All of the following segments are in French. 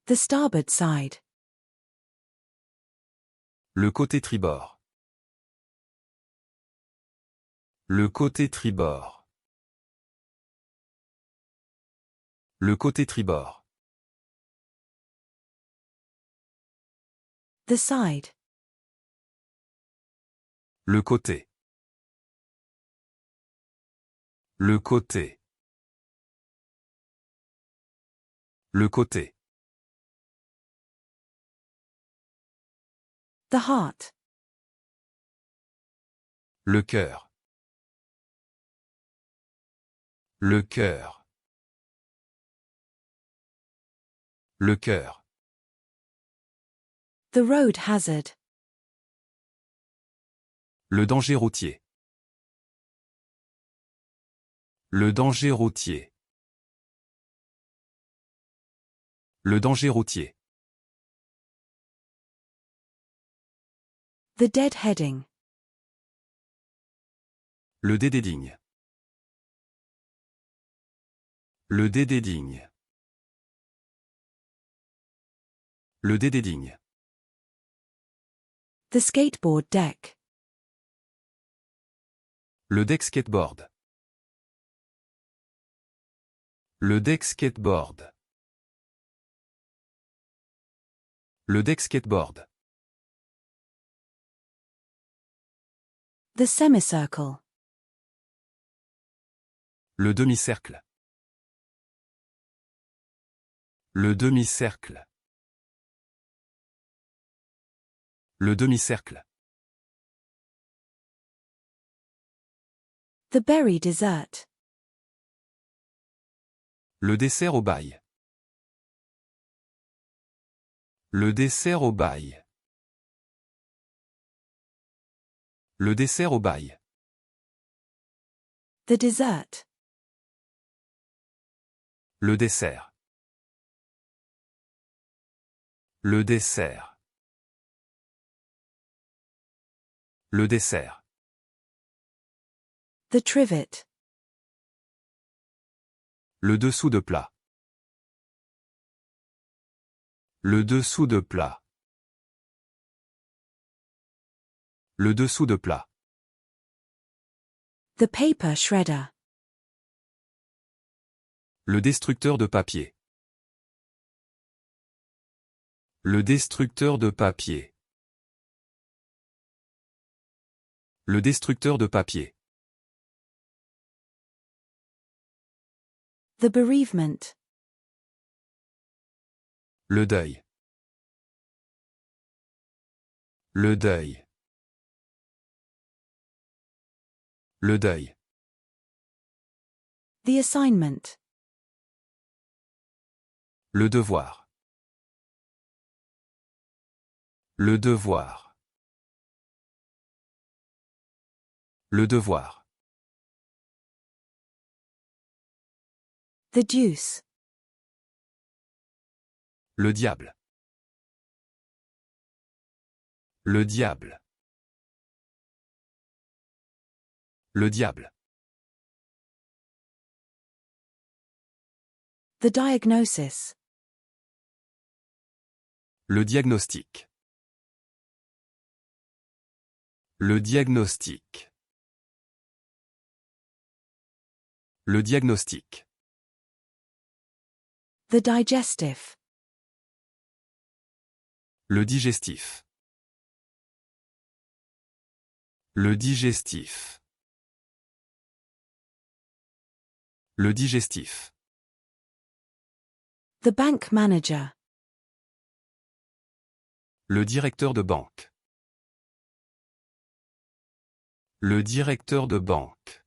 The starboard side. Le côté tribord. Le côté tribord. Le côté tribord. The side. Le côté. Le côté. Le côté. The heart. Le cœur. Le cœur. Le cœur. The road hazard. Le danger routier. Le danger routier. Le danger routier. The deadheading. Le dédédigne. Le dédédigne. Le dédédigne. The skateboard deck. Le deck skateboard. Le deck skateboard. Le deck skateboard. The semicircle. Le demi-cercle. Le demi-cercle. Le demi-cercle. The berry dessert. Le dessert au bail. Le dessert au bail. Le dessert au bail. The dessert. Le dessert. Le dessert. Le dessert. The trivet. Le dessous de plat. Le dessous de plat. Le dessous de plat. The paper shredder. Le destructeur de papier. Le destructeur de papier. Le destructeur de papier. The bereavement. Le deuil. Le deuil. Le deuil. The assignment. Le devoir. Le devoir. Le devoir. The deuce. Le diable. Le diable. Le diable. The diagnosis. Le diagnostic. Le diagnostic. Le diagnostic. The digestive. Le digestif. Le digestif. Le digestif. The bank manager. Le directeur de banque. Le directeur de banque.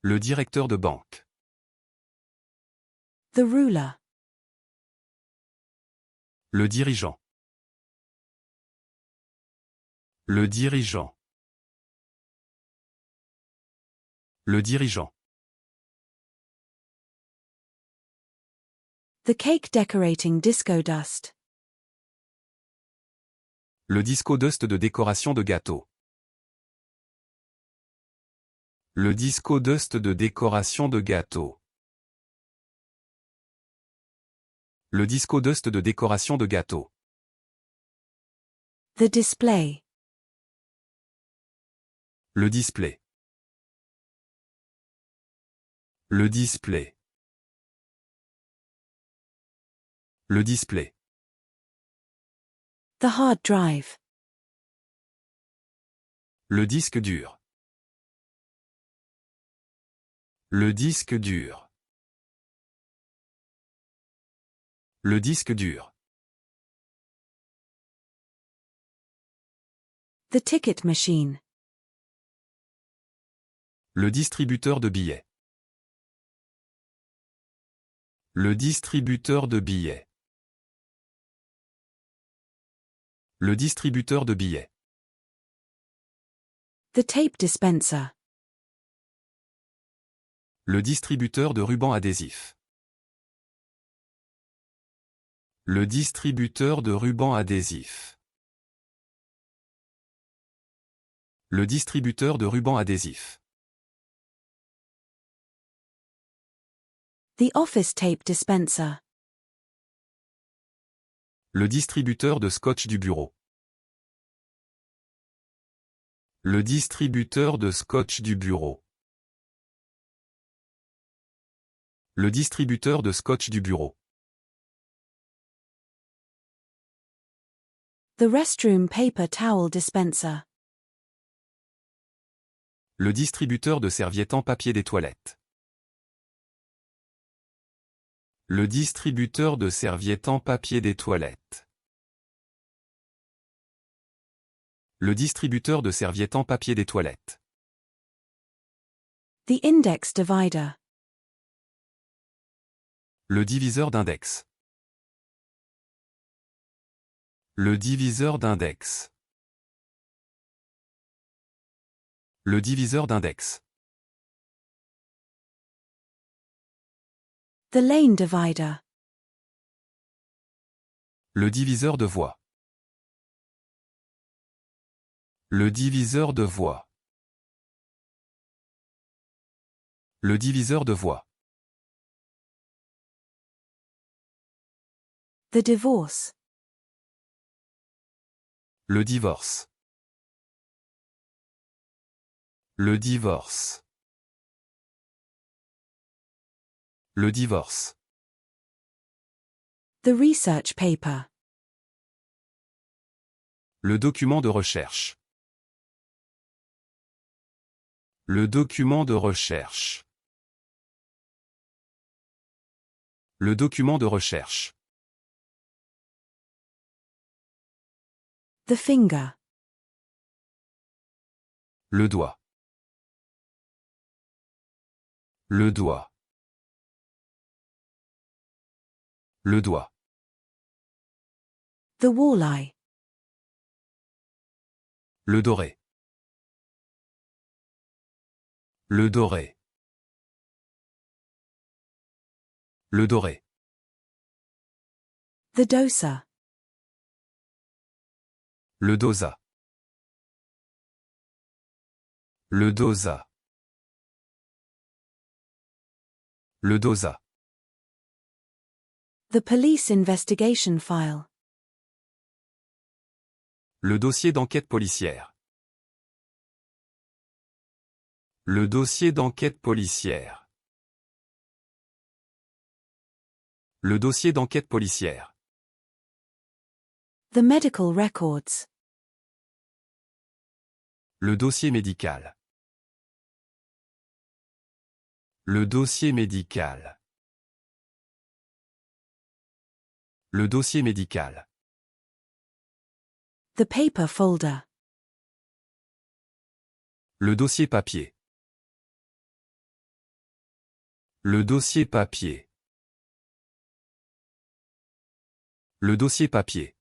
Le directeur de banque. The ruler. Le dirigeant. Le dirigeant. Le dirigeant. The cake decorating disco dust. Le disco dust de décoration de gâteau. Le disco dust de décoration de gâteau. Le disco dust de décoration de gâteau. The display. Le display. Le display. Le display. The hard drive. Le disque dur. Le disque dur. Le disque dur. The ticket machine. Le distributeur de billets. Le distributeur de billets. Le distributeur de billets. The tape dispenser. Le distributeur de rubans adhésifs. Le distributeur de rubans adhésifs. Le distributeur de rubans adhésifs. The office tape dispenser. Le distributeur de scotch du bureau. Le distributeur de scotch du bureau. Le distributeur de scotch du bureau. The restroom paper towel dispenser. Le distributeur de serviettes en papier des toilettes. Le distributeur de serviettes en papier des toilettes. Le distributeur de serviettes en papier des toilettes. The index divider. Le diviseur d'index. Le diviseur d'index. Le diviseur d'index. The lane divider. Le diviseur de voie. Le diviseur de voie. Le diviseur de voie. The divorce. Le divorce. Le divorce. Le divorce. The research paper. Le document de recherche. Le document de recherche. Le document de recherche. The finger. Le doigt. Le doigt. Le doigt. The walleye. Le doré. Le doré. Le doré. The doser. Le dosa. Le dosa. Le dosa. The police investigation file. Le dossier d'enquête policière. Le dossier d'enquête policière. Le dossier d'enquête policière. The medical records. Le dossier médical. Le dossier médical. Le dossier médical. The paper folder. Le dossier papier. Le dossier papier. Le dossier papier.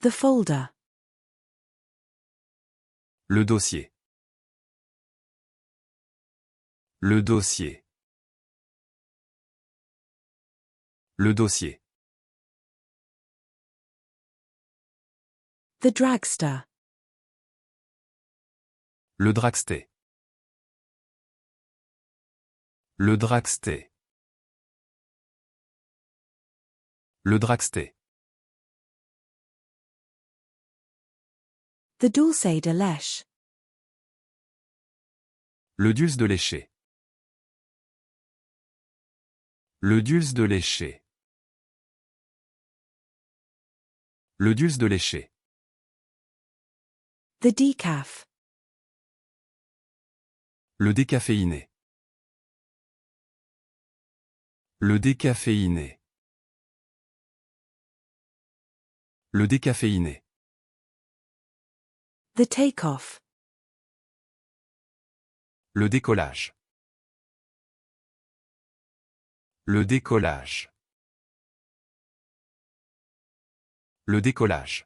The folder. Le dossier. Le dossier. Le dossier. The dragster. Le dragster. Le dragster. Le dragster. The dulce de leche. Le dulce de lécher. Le dulce de lécher. Le dulce de lécher. The decaf. Le décaféiné. Le décaféiné. Le décaféiné. The takeoff. Le décollage. Le décollage. Le décollage.